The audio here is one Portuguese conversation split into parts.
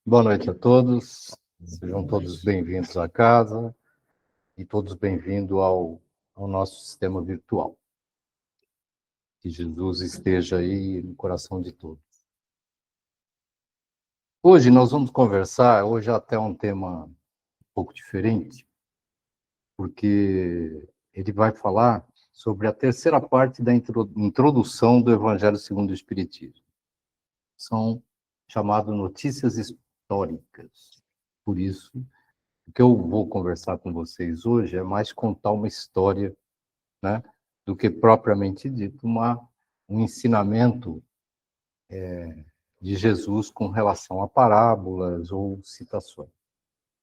Boa noite a todos, sejam todos bem-vindos à casa e todos bem-vindos ao nosso sistema virtual. Que Jesus esteja aí no coração de todos. Hoje nós vamos conversar, hoje até um tema um pouco diferente, porque ele vai falar sobre a terceira parte da introdução do Evangelho segundo o Espiritismo. São chamadas notícias históricas. Por isso, o que eu vou conversar com vocês hoje é mais contar uma história, né, do que propriamente dito um ensinamento de Jesus com relação a parábolas ou citações.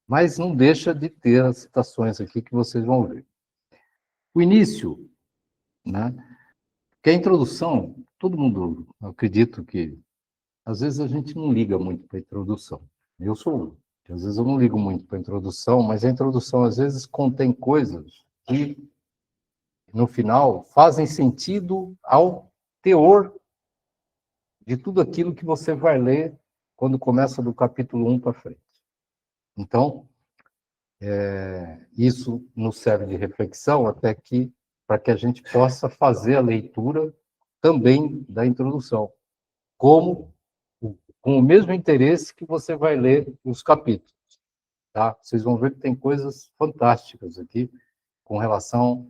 Mas não deixa de ter as citações aqui que vocês vão ver. O início, né, que a introdução, todo mundo, acredito que, às vezes a gente não liga muito para a introdução. Eu sou um, que às vezes eu não ligo muito para a introdução, mas a introdução às vezes contém coisas que no final, fazem sentido ao teor de tudo aquilo que você vai ler quando começa do capítulo 1 para frente. Então, isso nos serve de reflexão até que, para que a gente possa fazer a leitura também da introdução, com o mesmo interesse que você vai ler os capítulos. Tá? Vocês vão ver que tem coisas fantásticas aqui com relação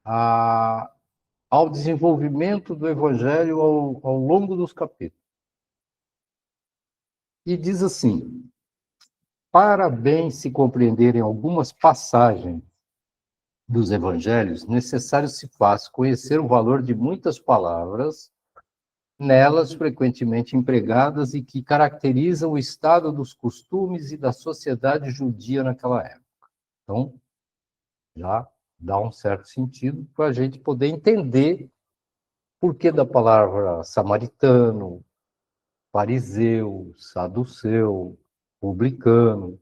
ao desenvolvimento do Evangelho ao longo dos capítulos. E diz assim: para bem se compreenderem algumas passagens dos Evangelhos, necessário se faz conhecer o valor de muitas palavras nelas frequentemente empregadas e que caracterizam o estado dos costumes e da sociedade judia naquela época. Então, já dá um certo sentido para a gente poder entender por que da palavra samaritano, fariseu, saduceu, publicano.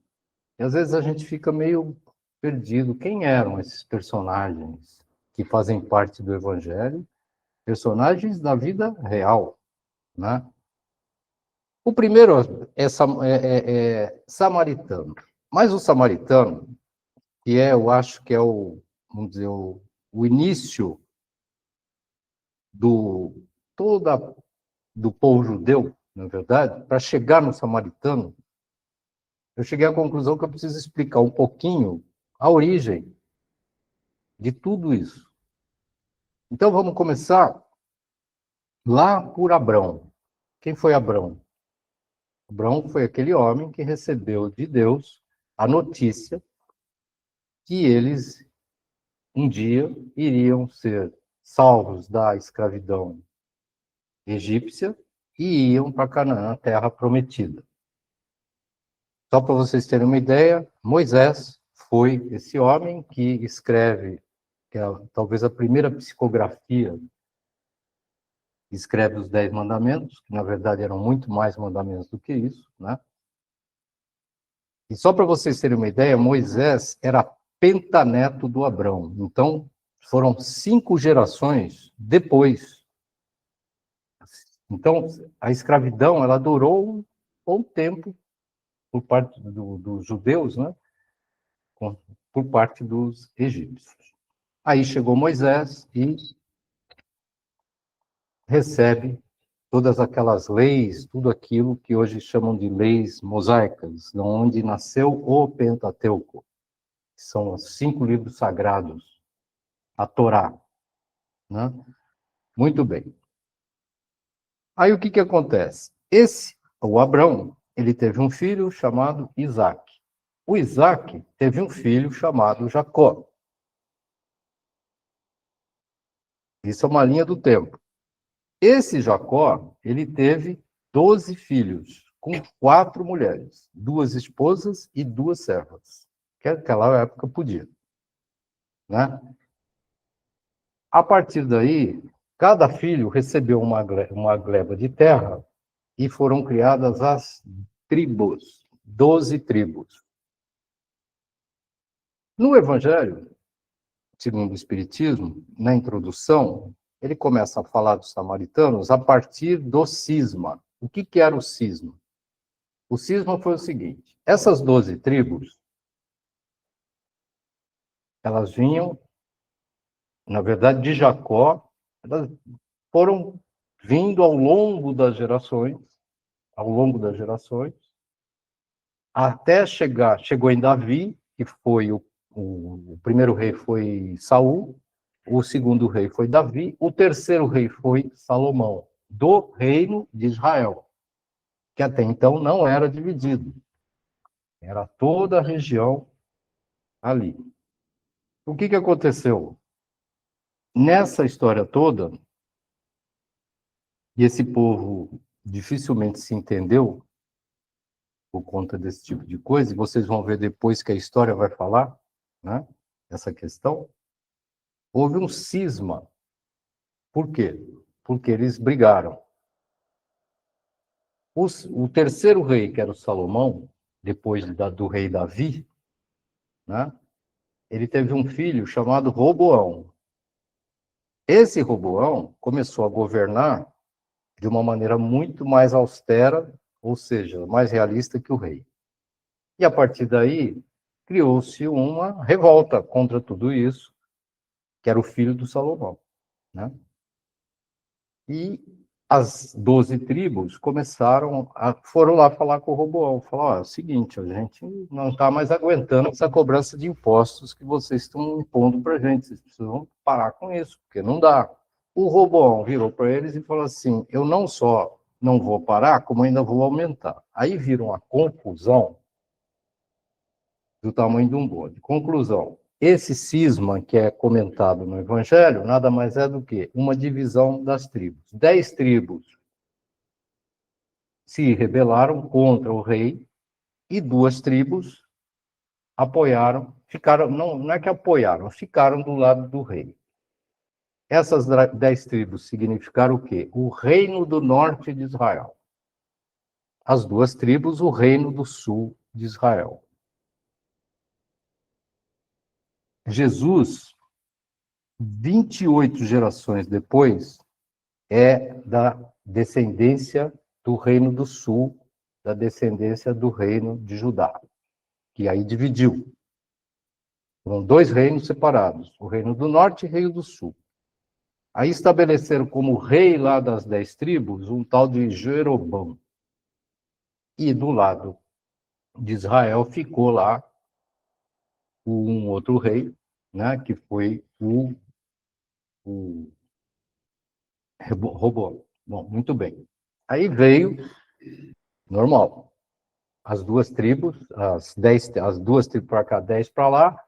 E às vezes a gente fica meio perdido. Quem eram esses personagens que fazem parte do Evangelho? Personagens da vida real, né? O primeiro é samaritano. Mas o samaritano, que eu acho que é vamos dizer, o início do toda do povo judeu, na verdade, para chegar no samaritano, eu cheguei à conclusão que eu preciso explicar um pouquinho a origem de tudo isso. Então vamos começar lá por Abrão. Quem foi Abrão? Abrão foi aquele homem que recebeu de Deus a notícia que eles um dia iriam ser salvos da escravidão egípcia e iam para Canaã, a terra prometida. Só para vocês terem uma ideia, Moisés foi esse homem que escreve, que é talvez a primeira psicografia, escreve os 10 mandamentos, que na verdade eram muito mais mandamentos do que isso, né? E só para vocês terem uma ideia, Moisés era pentaneto do Abrão. Então, foram 5 gerações depois. Então, a escravidão, ela durou um bom tempo por parte dos judeus, né? Por parte dos egípcios. Aí chegou Moisés e recebe todas aquelas leis, tudo aquilo que hoje chamam de leis mosaicas, de onde nasceu o Pentateuco, que são os 5 livros sagrados, a Torá, né? Muito bem. Aí o que acontece? O Abrão, ele teve um filho chamado Isaac. O Isaac teve um filho chamado Jacó. Isso é uma linha do tempo. Esse Jacó, ele teve 12 filhos, com 4 mulheres, 2 esposas e 2 servas, que naquela época podia, né? A partir daí, cada filho recebeu uma gleba de terra e foram criadas as tribos, 12 tribos. No Evangelho, segundo o Espiritismo, na introdução, ele começa a falar dos samaritanos a partir do cisma. O que era o cisma? O cisma foi o seguinte: essas 12 tribos, elas vinham, na verdade, de Jacó, elas foram vindo ao longo das gerações, até chegou em Davi, que foi o primeiro rei foi Saul, o segundo rei foi Davi, o terceiro rei foi Salomão, do reino de Israel, que até então não era dividido. Era toda a região ali. O que aconteceu? Nessa história toda, e esse povo dificilmente se entendeu por conta desse tipo de coisa, e vocês vão ver depois que a história vai falar, né, essa questão, houve um cisma. Por quê? Porque eles brigaram. O terceiro rei, que era o Salomão, depois do rei Davi, né, ele teve um filho chamado Roboão. Esse Roboão começou a governar de uma maneira muito mais austera, ou seja, mais realista que o rei. E a partir daí, criou-se uma revolta contra tudo isso, que era o filho do Salomão, né? E as 12 tribos foram lá falar com o Roboão, falaram, é o seguinte, a gente não está mais aguentando essa cobrança de impostos que vocês estão impondo para a gente, vocês precisam parar com isso, porque não dá. O Roboão virou para eles e falou assim, eu não só não vou parar, como ainda vou aumentar. Aí viram uma confusão do tamanho de um bode. Conclusão, esse cisma que é comentado no Evangelho, nada mais é do que uma divisão das tribos. 10 tribos se rebelaram contra o rei e 2 tribos apoiaram, não é que apoiaram, ficaram do lado do rei. Essas 10 tribos significaram o quê? O reino do norte de Israel. As 2 tribos, o reino do sul de Israel. Jesus, 28 gerações depois, é da descendência do reino do sul, da descendência do reino de Judá, que aí dividiu. Foram 2 reinos separados, o reino do norte e o reino do sul. Aí estabeleceram como rei lá das 10 tribos um tal de Jeroboão. E do lado de Israel ficou lá um outro rei, né, que foi o Roboão. Bom, muito bem. Aí veio, normal, as 2 tribos, as 2 tribos para cá, 10 para lá,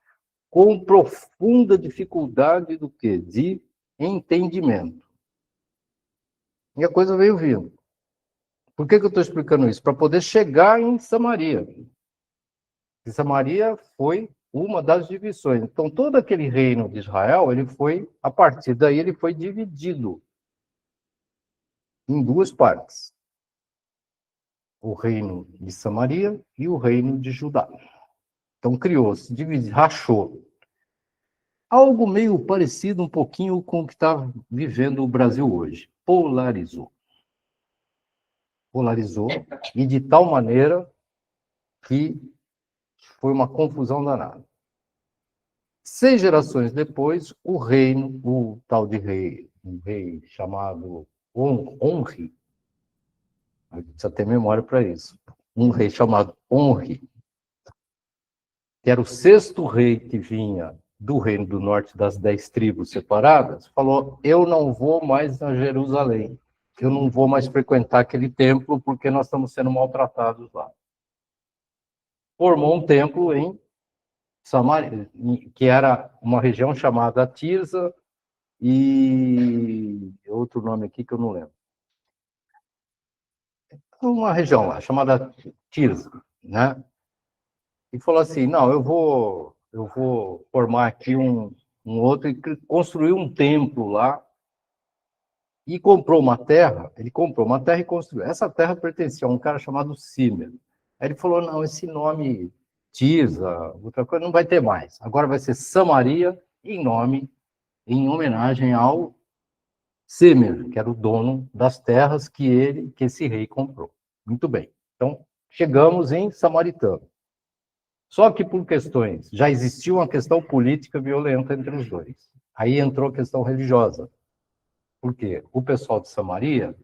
com profunda dificuldade do quê? De entendimento. E a coisa veio vindo. Por que eu estou explicando isso? Para poder chegar em Samaria. E Samaria foi uma das divisões. Então, todo aquele reino de Israel, a partir daí, ele foi dividido em 2 partes. O reino de Samaria e o reino de Judá. Então, criou-se, rachou. Algo meio parecido um pouquinho com o que está vivendo o Brasil hoje. Polarizou. Polarizou, e de tal maneira que foi uma confusão danada. 6 gerações depois, o tal de rei, um rei chamado Onri, precisa ter memória para isso, um rei chamado Onri, que era o 6º rei que vinha do reino do norte das 10 tribos separadas, falou, eu não vou mais a Jerusalém, eu não vou mais frequentar aquele templo porque nós estamos sendo maltratados lá. Formou um templo em Samaria, que era uma região chamada Tirza, e outro nome aqui que eu não lembro. Uma região lá, chamada Tirza, né? E falou assim, não, eu vou formar aqui um outro, e construir um templo lá, e ele comprou uma terra e construiu. Essa terra pertencia a um cara chamado Simer. Aí ele falou, não, esse nome Tirza, outra coisa, não vai ter mais. Agora vai ser Samaria, em homenagem ao Simer, que era o dono das terras que esse rei comprou. Muito bem. Então, chegamos em samaritano. Só que por questões, já existia uma questão política violenta entre os dois. Aí entrou a questão religiosa. Por quê? O pessoal de Samaria,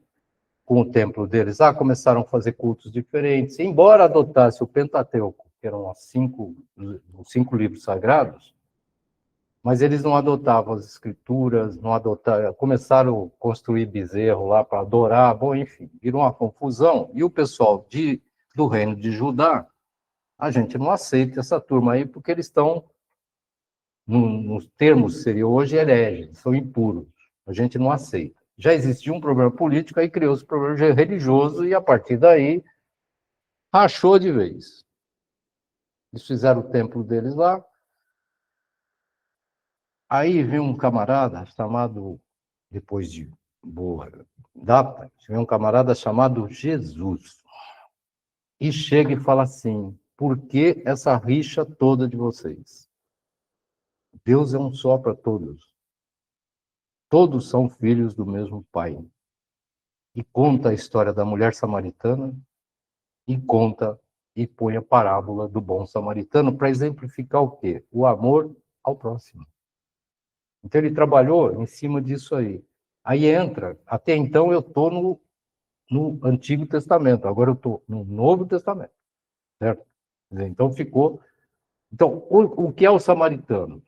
com o templo deles lá, começaram a fazer cultos diferentes. Embora adotasse o Pentateuco, que eram os cinco livros sagrados, mas eles não adotavam as escrituras, não adotavam, começaram a construir bezerro lá para adorar, bom, enfim, virou uma confusão. E o pessoal do reino de Judá, a gente não aceita essa turma aí, porque eles estão, nos termos seria hoje, hereges, são impuros. A gente não aceita. Já existia um problema político, aí criou-se um problema religioso, e a partir daí, rachou de vez. Eles fizeram o templo deles lá. Aí vem um camarada chamado, depois de boa data, vem um camarada chamado Jesus. E chega e fala assim: por que essa rixa toda de vocês? Deus é um só para todos. Todos são filhos do mesmo Pai. E conta a história da mulher samaritana, e conta e põe a parábola do bom samaritano para exemplificar o quê? O amor ao próximo. Então ele trabalhou em cima disso aí. Aí entra, até então eu estou no Antigo Testamento, agora eu estou no Novo Testamento, certo? Então ficou... Então, o que é o samaritano?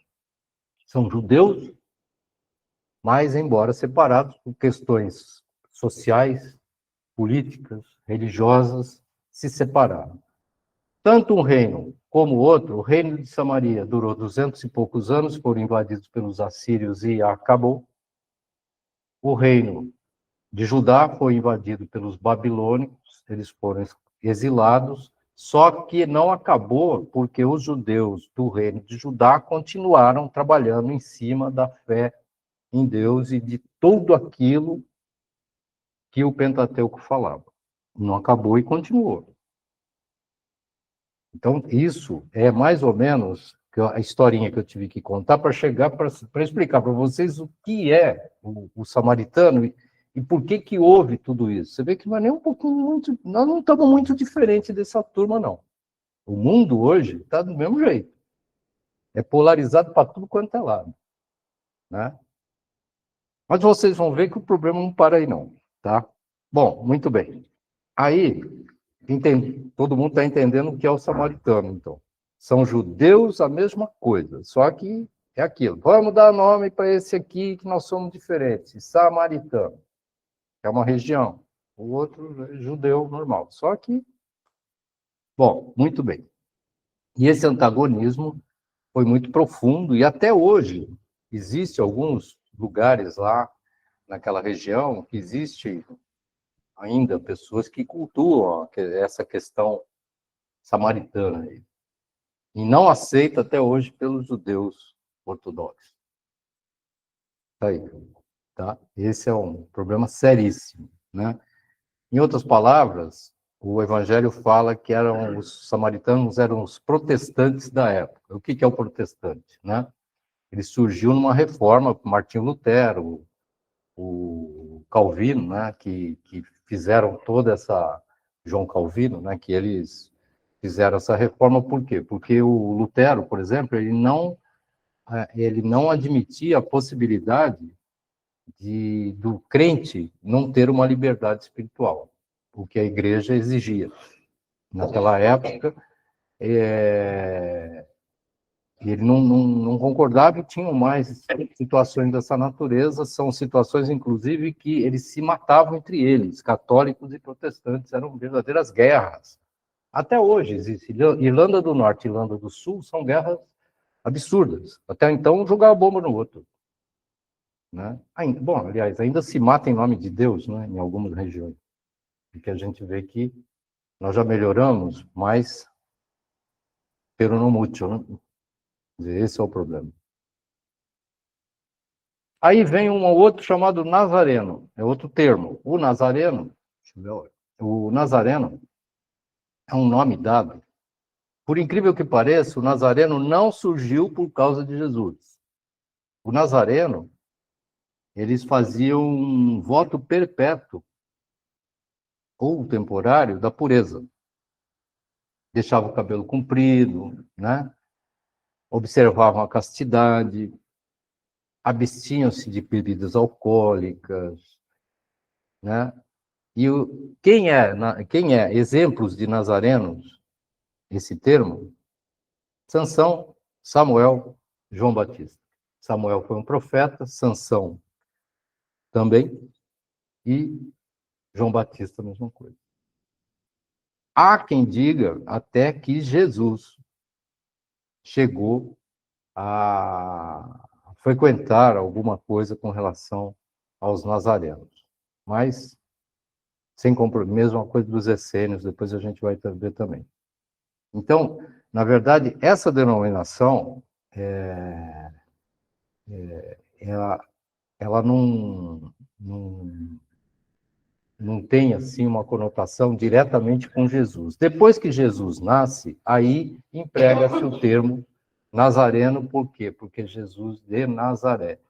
São judeus, mas embora separados por questões sociais, políticas, religiosas, se separaram. Tanto um reino como o outro, o reino de Samaria durou 200 e poucos anos, foram invadidos pelos assírios e acabou. O reino de Judá foi invadido pelos babilônicos, eles foram exilados, só que não acabou porque os judeus do reino de Judá continuaram trabalhando em cima da fé em Deus e de tudo aquilo que o Pentateuco falava. Não acabou e continuou. Então, isso é mais ou menos a historinha que eu tive que contar para chegar para explicar para vocês o que é o samaritano e por que que houve tudo isso. Você vê que não é nem um pouquinho muito... Nós não estamos muito diferentes dessa turma, não. O mundo hoje está do mesmo jeito. É polarizado para tudo quanto é lado, né? Mas vocês vão ver que o problema não para aí, não, tá? Bom, muito bem. Aí, todo mundo está entendendo o que é o samaritano, então. São judeus a mesma coisa, só que é aquilo. Vamos dar nome para esse aqui que nós somos diferentes. Samaritano, é uma região. O outro é judeu normal. Só que, bom, muito bem. E esse antagonismo foi muito profundo e até hoje existe alguns lugares lá naquela região que existe ainda pessoas que cultuam essa questão samaritana aí, e não aceita até hoje pelos judeus ortodoxos. Tá aí, tá? Esse é um problema seríssimo, né? Em outras palavras, o Evangelho fala que os samaritanos eram os protestantes da época. O que é o protestante, né? Ele surgiu numa reforma, Martinho Lutero, o Calvino, né? Que fizeram toda essa... João Calvino, né? Que eles fizeram essa reforma, por quê? Porque o Lutero, por exemplo, ele não admitia a possibilidade do crente não ter uma liberdade espiritual, o que a igreja exigia. Naquela época, ele não concordava e tinham mais situações dessa natureza, são situações, inclusive, que eles se matavam entre eles, católicos e protestantes, eram verdadeiras guerras. Até hoje existe. Irlanda do Norte e Irlanda do Sul são guerras absurdas. Até então, um jogava bomba no outro. Né? Bom, aliás, ainda se mata em nome de Deus, né, em algumas regiões. Porque a gente vê que nós já melhoramos, mas pero no mucho, né? Esse é o problema. Aí vem um outro chamado Nazareno, é outro termo. O Nazareno é um nome dado. Por incrível que pareça, o Nazareno não surgiu por causa de Jesus. O Nazareno, eles faziam um voto perpétuo ou temporário da pureza. deixavam o cabelo comprido, né? Observavam a castidade, abstinham-se de bebidas alcoólicas, né? E quem é exemplos de nazarenos, esse termo? Sansão, Samuel, João Batista. Samuel foi um profeta, Sansão também, e João Batista a mesma coisa. Há quem diga até que Jesus chegou a frequentar alguma coisa com relação aos nazarenos, mas sem compromisso, mesma coisa dos essênios, depois a gente vai ver também. Então, na verdade, essa denominação, ela não tem, assim, uma conotação diretamente com Jesus. Depois que Jesus nasce, aí emprega-se o termo nazareno, por quê? Porque Jesus de Nazaré.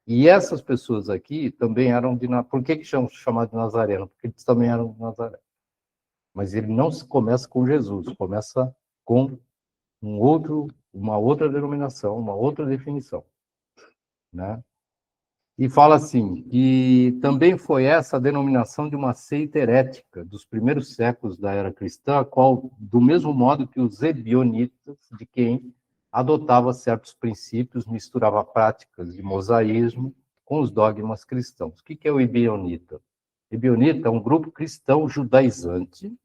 E essas pessoas aqui também eram de... Por que são chamados de nazareno? Porque eles também eram de Nazaré. Mas ele não se começa com Jesus, começa com uma outra denominação, uma outra definição, né? E fala assim, que também foi essa a denominação de uma seita herética dos primeiros séculos da era cristã, qual, do mesmo modo que os ebionitas, de quem adotava certos princípios, misturava práticas de mosaísmo com os dogmas cristãos. O que é o ebionita? Ebionita é um grupo cristão judaizante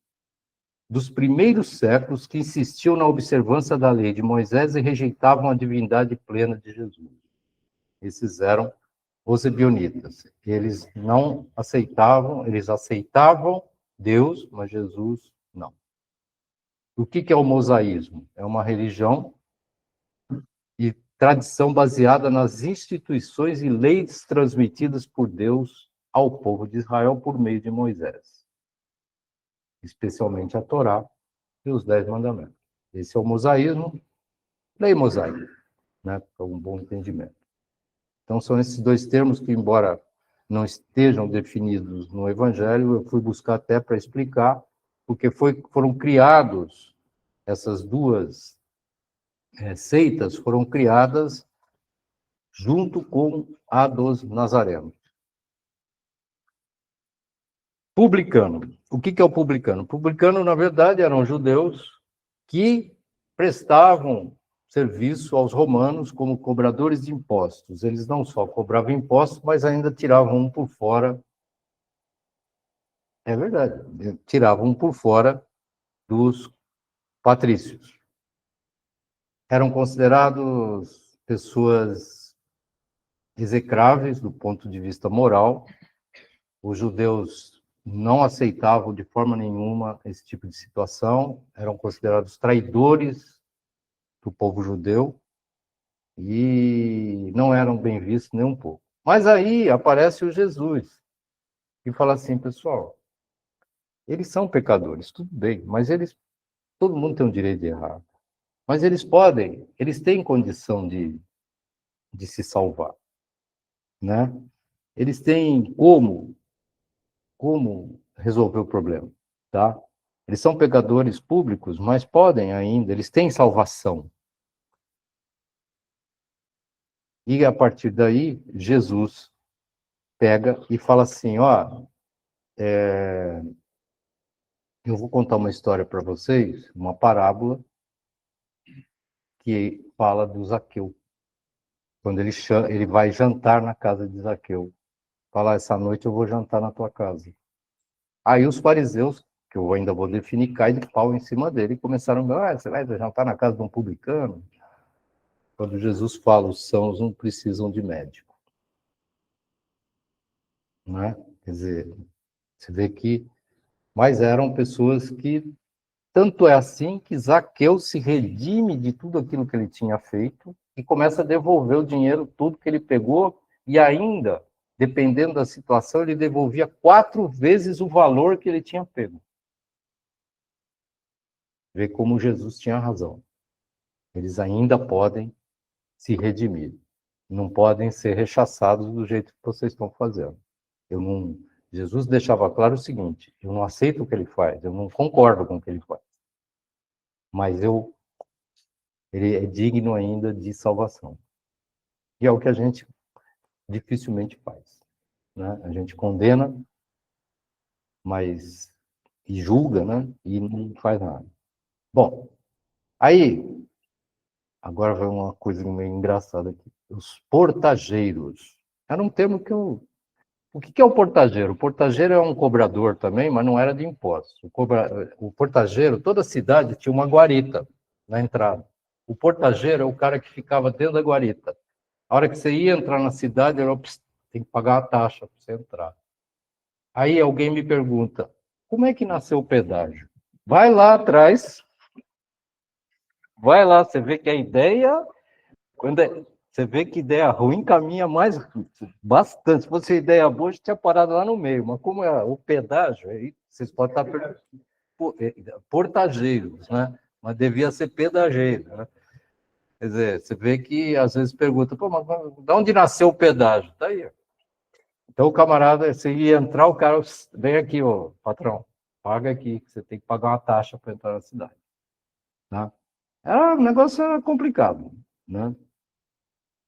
dos primeiros séculos que insistiam na observância da lei de Moisés e rejeitavam a divindade plena de Jesus. Esses eram os ebionitas. Eles não aceitavam, eles aceitavam Deus, mas Jesus não. O que é o mosaísmo? É uma religião e tradição baseada nas instituições e leis transmitidas por Deus ao povo de Israel por meio de Moisés, especialmente a Torá e os 10 mandamentos. Esse é o mosaísmo, lei mosaica, né, para um bom entendimento. Então, são esses dois termos que, embora não estejam definidos no Evangelho, eu fui buscar até para explicar, porque foram criados, essas duas seitas foram criadas junto com a dos nazarenos. Publicano. O que é o publicano? Publicano, na verdade, eram judeus que prestavam serviço aos romanos como cobradores de impostos. Eles não só cobravam impostos, mas ainda tiravam um por fora. É verdade, tiravam um por fora dos patrícios. Eram considerados pessoas execráveis do ponto de vista moral. Os judeus não aceitavam de forma nenhuma esse tipo de situação, eram considerados traidores do povo judeu e não eram bem vistos nem um pouco. Mas aí aparece o Jesus e fala assim, pessoal, eles são pecadores, tudo bem, mas todo mundo tem o direito de errar. Mas eles têm condição de se salvar, né? Eles têm como resolver o problema, tá? Eles são pecadores públicos, mas podem ainda, eles têm salvação. E a partir daí, Jesus pega e fala assim, ó, eu vou contar uma história para vocês, uma parábola que fala do Zaqueu. Quando ele vai jantar na casa de Zaqueu. Fala, essa noite eu vou jantar na tua casa. Aí os fariseus, que eu ainda vou definir, caem de pau em cima dele e começaram a você vai jantar na casa de um publicano? Quando Jesus fala, os sãos não precisam de médico. Não é? Quer dizer, você vê que... Mas eram pessoas que... Tanto é assim que Zaqueu se redime de tudo aquilo que ele tinha feito e começa a devolver o dinheiro, tudo que ele pegou, e ainda, dependendo da situação, ele devolvia 4 vezes o valor que ele tinha pego. Vê como Jesus tinha razão. Eles ainda podem se redimir. Não podem ser rechaçados do jeito que vocês estão fazendo. Jesus deixava claro o seguinte, eu não aceito o que ele faz, eu não concordo com o que ele faz. mas ele é digno ainda de salvação. E é o que a gente dificilmente faz, né? A gente condena, mas e julga, né? E não faz nada. Bom, aí agora vai uma coisa meio engraçada aqui. Os portageiros. Era um termo que eu. O que é o portageiro? O portageiro é um cobrador também, mas não era de impostos. O portageiro, toda cidade tinha uma guarita na entrada. O portageiro é o cara que ficava dentro da guarita. A hora que você ia entrar na cidade, tem que pagar a taxa para você entrar. Aí alguém me pergunta, como é que nasceu o pedágio? Vai lá atrás, vai lá, você vê que a ideia, você vê que ideia ruim caminha mais bastante. Se fosse ideia boa, tinha parado lá no meio. Mas como é o pedágio, aí vocês podem estar portageiros, né? Mas devia ser pedageiro, né? Quer dizer, você vê que às vezes pergunta, pô, mas de onde nasceu o pedágio? Tá aí. Então o camarada, se ia entrar, o cara vem aqui, ó, patrão, paga aqui, que você tem que pagar uma taxa para entrar na cidade. Tá? O negócio era complicado, né?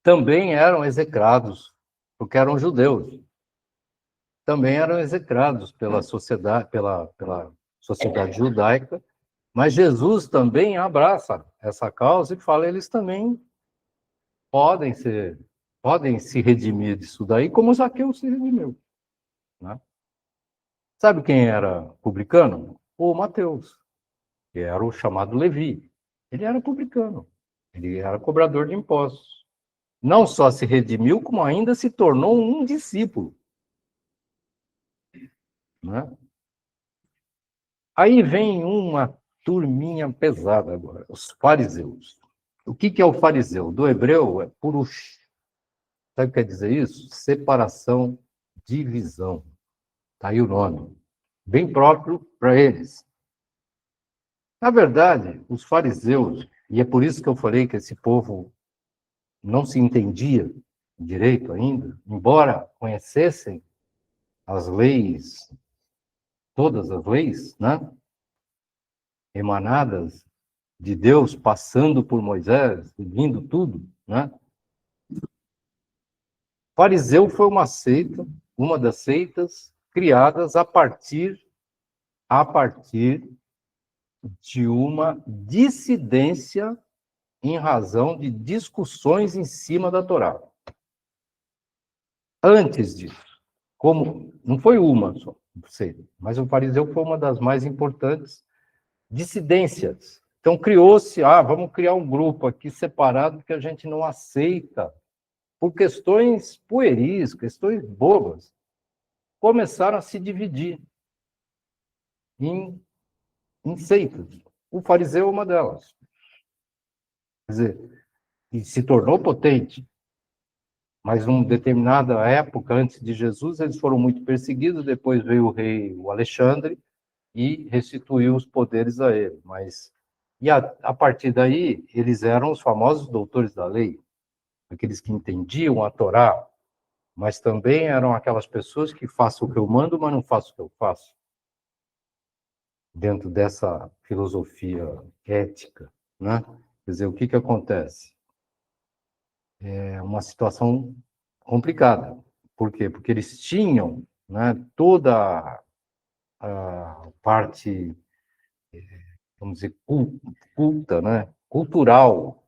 Também eram execrados, porque eram judeus. Também eram execrados pela sociedade judaica, mas Jesus também abraça essa causa e fala, eles também podem ser, podem se redimir disso daí, como Zaqueu se redimiu, né? Sabe quem era publicano? O Mateus, que era o chamado Levi. Ele era publicano, ele era cobrador de impostos. Não só se redimiu, como ainda se tornou um discípulo, né? Aí vem uma turminha pesada agora, os fariseus. O que é o fariseu? Do hebreu é purush. Sabe o que quer dizer isso? Separação, divisão. Está aí o nome. Bem próprio para eles. Na verdade, os fariseus, e é por isso que eu falei que esse povo não se entendia direito ainda, embora conhecessem as leis, todas as leis, né, emanadas de Deus, passando por Moisés, seguindo tudo, né? Fariseu foi uma seita, uma das seitas criadas a partir de uma dissidência em razão de discussões em cima da Torá. Antes disso, como não foi uma só, mas o fariseu foi uma das mais importantes dissidências. Então criou-se, vamos criar um grupo aqui separado que a gente não aceita por questões pueris, questões bobas. Começaram a se dividir em seitas. O fariseu é uma delas. Quer dizer, e se tornou potente. Mas em uma determinada época, antes de Jesus, eles foram muito perseguidos, depois veio o Alexandre e restituiu os poderes a ele. A partir daí, eles eram os famosos doutores da lei, aqueles que entendiam a Torá, mas também eram aquelas pessoas que façam o que eu mando, mas não faço o que eu faço. Dentro dessa filosofia ética, né? Quer dizer, o que acontece? É uma situação complicada. Por quê? Porque eles tinham, né, toda a parte, vamos dizer, culta, né, cultural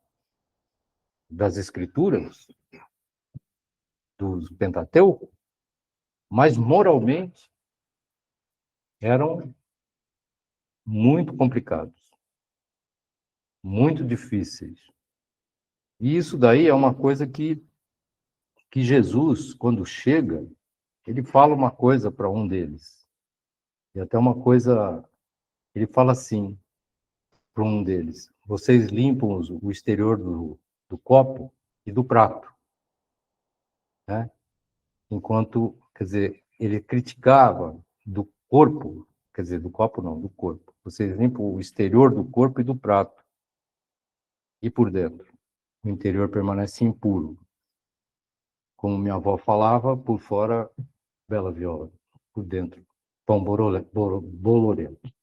das escrituras, do Pentateuco, mas moralmente eram muito complicados, muito difíceis. E isso daí é uma coisa que Jesus, quando chega, ele fala uma coisa para um deles. E até uma coisa, ele fala assim para um deles: vocês limpam o exterior do copo e do prato, né? Enquanto, quer dizer, ele criticava do corpo, quer dizer, do copo não, do corpo. Vocês limpam o exterior do corpo e do prato, e por dentro. O interior permanece impuro. Como minha avó falava, por fora, bela viola, por dentro, pão bolorento.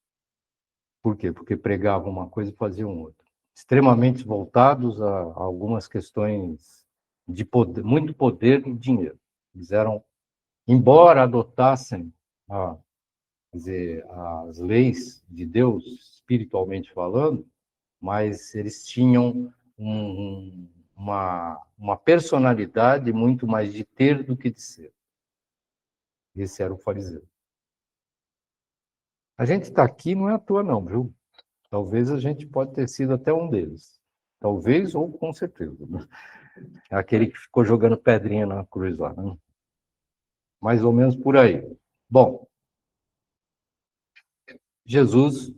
Por quê? Porque pregavam uma coisa e faziam outra. Extremamente voltados a algumas questões de poder, muito poder e dinheiro. Eles eram, embora adotassem quer dizer, as leis de Deus, espiritualmente falando, mas eles tinham uma personalidade muito mais de ter do que de ser. Esse era o fariseu. A gente está aqui não é à toa não, viu? Talvez a gente pode ter sido até um deles. Talvez ou com certeza. Né? Aquele que ficou jogando pedrinha na cruz lá. Né? Mais ou menos por aí. Bom, Jesus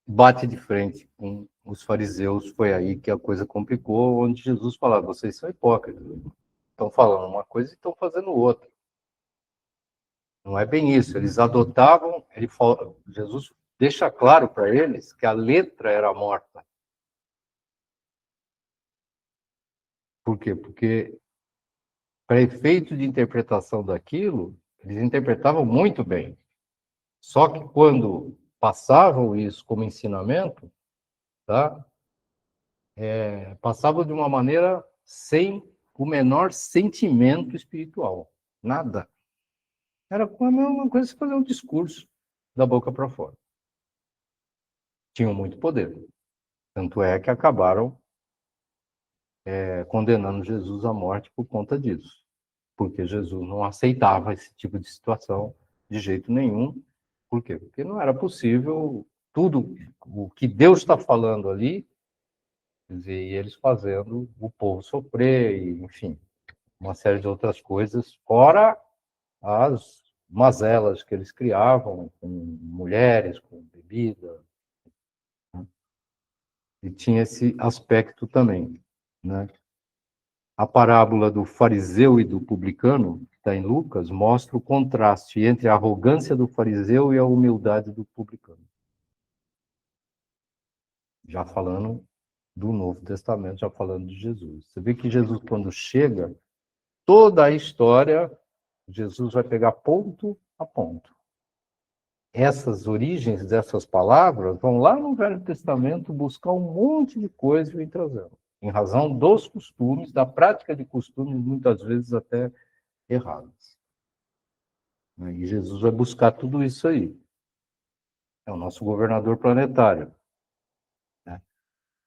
bate de frente com os fariseus. Foi aí que a coisa complicou, onde Jesus falava, vocês são hipócritas. Estão falando uma coisa e estão fazendo outra. Não é bem isso. Eles adotavam, Jesus deixa claro para eles que a letra era morta. Por quê? Porque, para efeito de interpretação daquilo, eles interpretavam muito bem. Só que quando passavam isso como ensinamento, tá? Passavam de uma maneira sem o menor sentimento espiritual. Nada. Era uma coisa de fazer um discurso da boca para fora. Tinham muito poder. Tanto é que acabaram condenando Jesus à morte por conta disso. Porque Jesus não aceitava esse tipo de situação de jeito nenhum. Por quê? Porque não era possível tudo o que Deus está falando ali, quer dizer, e eles fazendo o povo sofrer, e, enfim, uma série de outras coisas, fora as mazelas que eles criavam com mulheres, com bebida, né? E tinha esse aspecto também, né? A parábola do fariseu e do publicano, que está em Lucas, mostra o contraste entre a arrogância do fariseu e a humildade do publicano. Já falando do Novo Testamento, já falando de Jesus. Você vê que Jesus, quando chega, toda a história, Jesus vai pegar ponto a ponto. Essas origens dessas palavras vão lá no Velho Testamento buscar um monte de coisa e vem trazendo. Em razão dos costumes, da prática de costumes, muitas vezes até errados. E Jesus vai buscar tudo isso aí. É o nosso governador planetário. Né?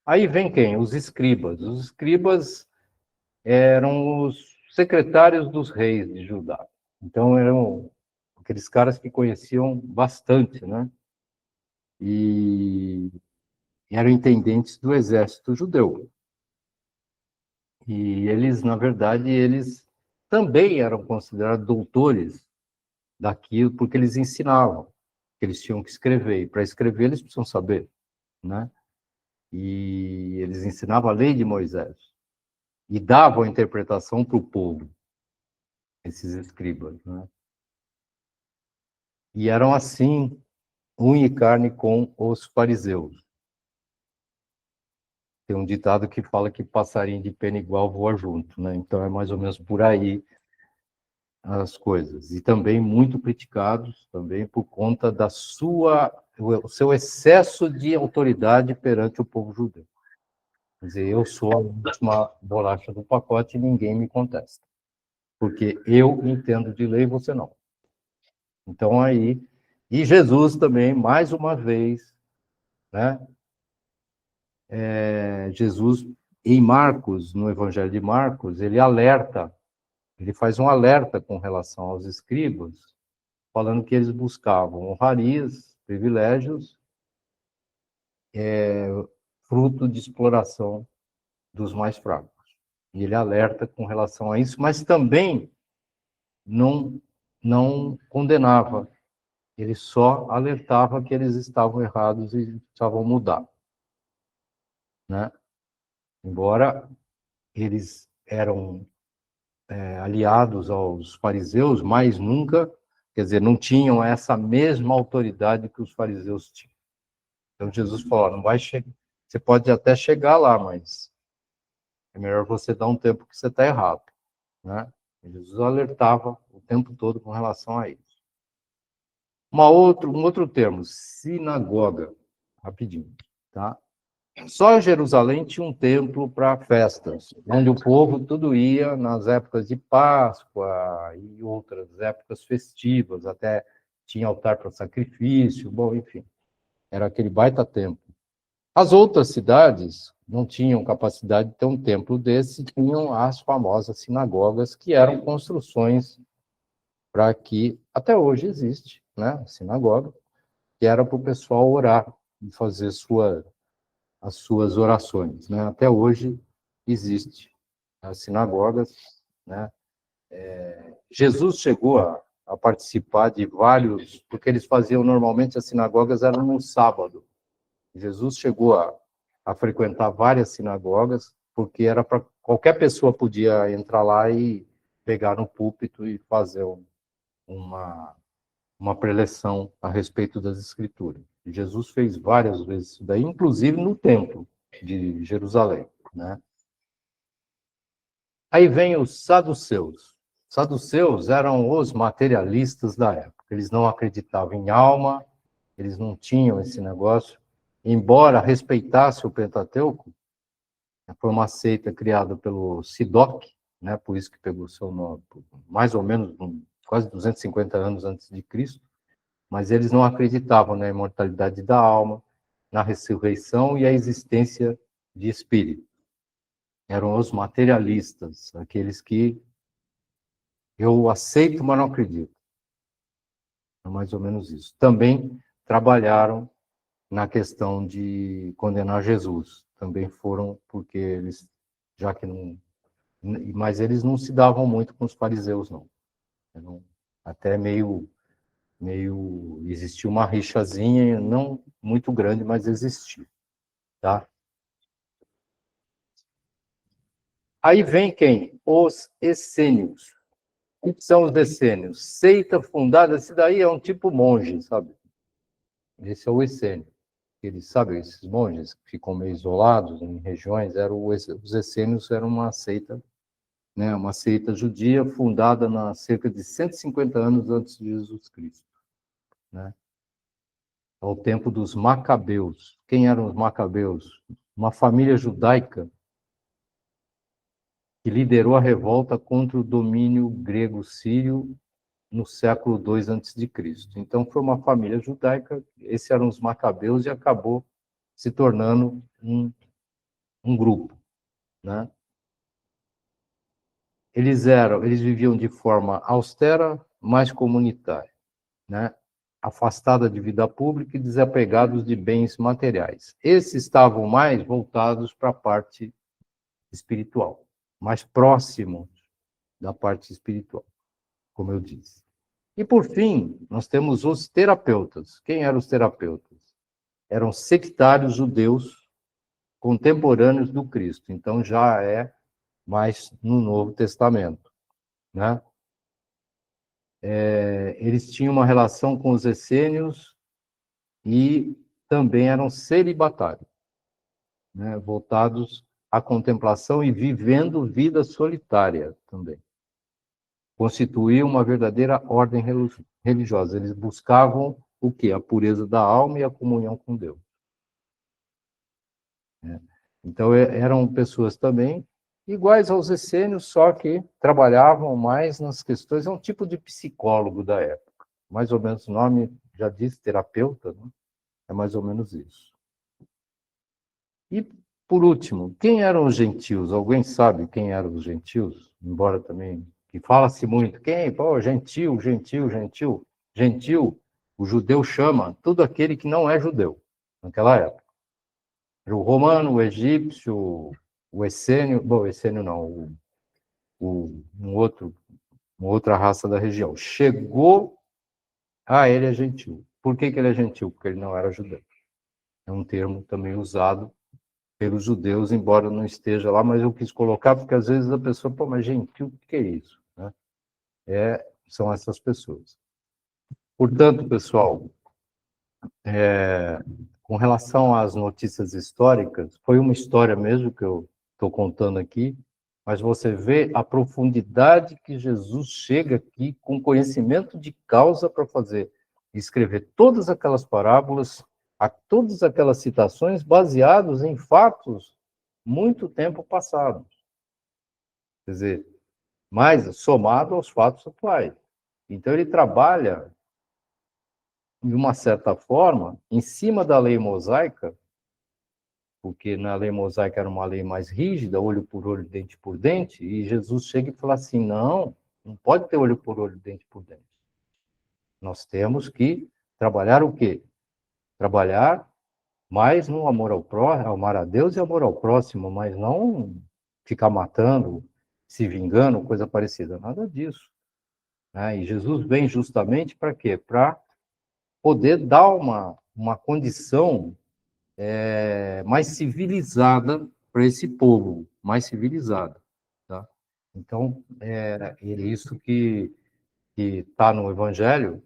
Aí vem quem? Os escribas. Os escribas eram os secretários dos reis de Judá. Então, eram aqueles caras que conheciam bastante, né? E eram intendentes do exército judeu. E eles, na verdade, eles também eram considerados doutores daquilo, porque eles ensinavam que eles tinham que escrever. E para escrever, eles precisam saber, né? E eles ensinavam a lei de Moisés. E davam a interpretação para o povo, esses escribas, né? E eram assim, unha e carne com os fariseus. Tem um ditado que fala que passarinho de pena igual voa junto, né? Então é mais ou menos por aí as coisas. E também muito criticados também por conta o seu excesso de autoridade perante o povo judeu. Quer dizer, eu sou a última bolacha do pacote e ninguém me contesta. Porque eu entendo de lei e você não. Então aí, e Jesus também, mais uma vez, né? Jesus, em Marcos, no Evangelho de Marcos, ele faz um alerta com relação aos escribas, falando que eles buscavam honrarias, privilégios, fruto de exploração dos mais fracos. E ele alerta com relação a isso, mas também não, não condenava, ele só alertava que eles estavam errados e precisavam mudar, né? Embora eles eram aliados aos fariseus, mas nunca, quer dizer, não tinham essa mesma autoridade que os fariseus tinham. Então Jesus falou, não vai chegar, você pode até chegar lá, mas é melhor você dar um tempo que você está errado, né? E Jesus alertava o tempo todo com relação a isso. Um outro termo, sinagoga. rapidinho, tá? Só Jerusalém tinha um templo para festas, onde o povo tudo ia nas épocas de Páscoa e outras épocas festivas, até tinha altar para sacrifício, bom, enfim, era aquele baita templo. As outras cidades não tinham capacidade de ter um templo desse, tinham as famosas sinagogas, que eram construções para que, até hoje existe, né, sinagoga, que era para o pessoal orar e fazer as suas orações, né? Até hoje existe as sinagogas, né? Jesus chegou a participar de vários, porque eles faziam normalmente as sinagogas eram no sábado. Jesus chegou a frequentar várias sinagogas, porque era para qualquer pessoa podia entrar lá e pegar no púlpito e fazer uma preleção a respeito das Escrituras. Jesus fez várias vezes isso daí, inclusive no templo de Jerusalém, né? Aí vem os saduceus. Saduceus eram os materialistas da época. Eles não acreditavam em alma, eles não tinham esse negócio. Embora respeitasse o Pentateuco, foi uma seita criada pelo Sidoc, né? Por isso que pegou seu nome, mais ou menos quase 250 anos antes de Cristo. Mas eles não acreditavam na imortalidade da alma, na ressurreição e a existência de espírito. Eram os materialistas, aqueles que eu aceito, mas não acredito. É mais ou menos isso. Também trabalharam na questão de condenar Jesus. Também foram porque eles, já que não... Mas eles não se davam muito com os fariseus, não. Até meio existia uma rixazinha, não muito grande, mas existiu, tá? Aí vem quem? Os essênios. O que são os essênios? Seita fundada, esse daí é um tipo monge, sabe? Esse é o essênio. Eles, sabe, esses monges que ficam meio isolados em regiões, os essênios eram uma seita, né? Uma seita judia fundada na cerca de 150 anos antes de Jesus Cristo, né? Ao tempo dos Macabeus. Quem eram os Macabeus? Uma família judaica que liderou a revolta contra o domínio grego-sírio no século II a.C. Então, foi uma família judaica, esses eram os Macabeus, e acabou se tornando um grupo, né? Eles viviam de forma austera, mais comunitária, né? Afastada de vida pública e desapegados de bens materiais. Esses estavam mais voltados para a parte espiritual, mais próximos da parte espiritual, como eu disse. E, por fim, nós temos os terapeutas. Quem eram os terapeutas? Eram sectários judeus contemporâneos do Cristo. Então, já é mais no Novo Testamento, né? Eles tinham uma relação com os essênios e também eram celibatários, né? Voltados à contemplação e vivendo vida solitária também. Constituíam uma verdadeira ordem religiosa. Eles buscavam o quê? A pureza da alma e a comunhão com Deus. Então, eram pessoas também iguais aos essênios, só que trabalhavam mais nas questões, é um tipo de psicólogo da época. Mais ou menos o nome já diz, terapeuta, né? É mais ou menos isso. E, por último, quem eram os gentios? Alguém sabe quem eram os gentios? Embora também, que fala-se muito, quem? Pô, gentil, gentil, gentil. Gentil, o judeu chama tudo aquele que não é judeu, naquela época. O romano, o egípcio, o essênio, bom, o essênio não, uma outra raça da região. Chegou, ele é gentil. Por que ele é gentil? Porque ele não era judeu. É um termo também usado pelos judeus, embora não esteja lá, mas eu quis colocar porque às vezes a pessoa, pô, mas gentil, o que é isso? Né? São essas pessoas. Portanto, pessoal, com relação às notícias históricas, foi uma história mesmo que eu estou contando aqui, mas você vê a profundidade que Jesus chega aqui com conhecimento de causa para fazer, escrever todas aquelas parábolas todas aquelas citações baseadas em fatos muito tempo passado. Quer dizer, mas somado aos fatos atuais. Então, ele trabalha, de uma certa forma, em cima da lei mosaica, porque na lei mosaica era uma lei mais rígida, olho por olho, dente por dente, e Jesus chega e fala assim, não, não pode ter olho por olho, dente por dente. Nós temos que trabalhar o quê? Trabalhar mais no amor ao próximo, amar a Deus e amor ao próximo, mas não ficar matando, se vingando, coisa parecida, nada disso. Né? E Jesus vem justamente para quê? Para poder dar uma condição mais civilizada para esse povo, mais civilizada. Tá? Então, é isso que está no Evangelho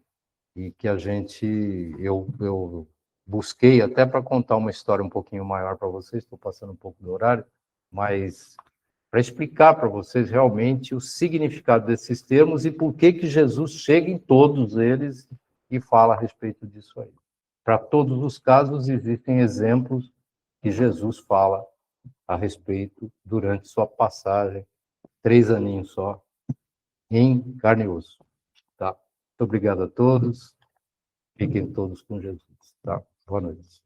e que eu busquei até para contar uma história um pouquinho maior para vocês, estou passando um pouco do horário, mas para explicar para vocês realmente o significado desses termos e por que que Jesus chega em todos eles e fala a respeito disso aí. Para todos os casos, existem exemplos que Jesus fala a respeito durante sua passagem, 3 aninhos só, em carne e osso. Tá? Muito obrigado a todos. Fiquem todos com Jesus. Tá? Boa noite.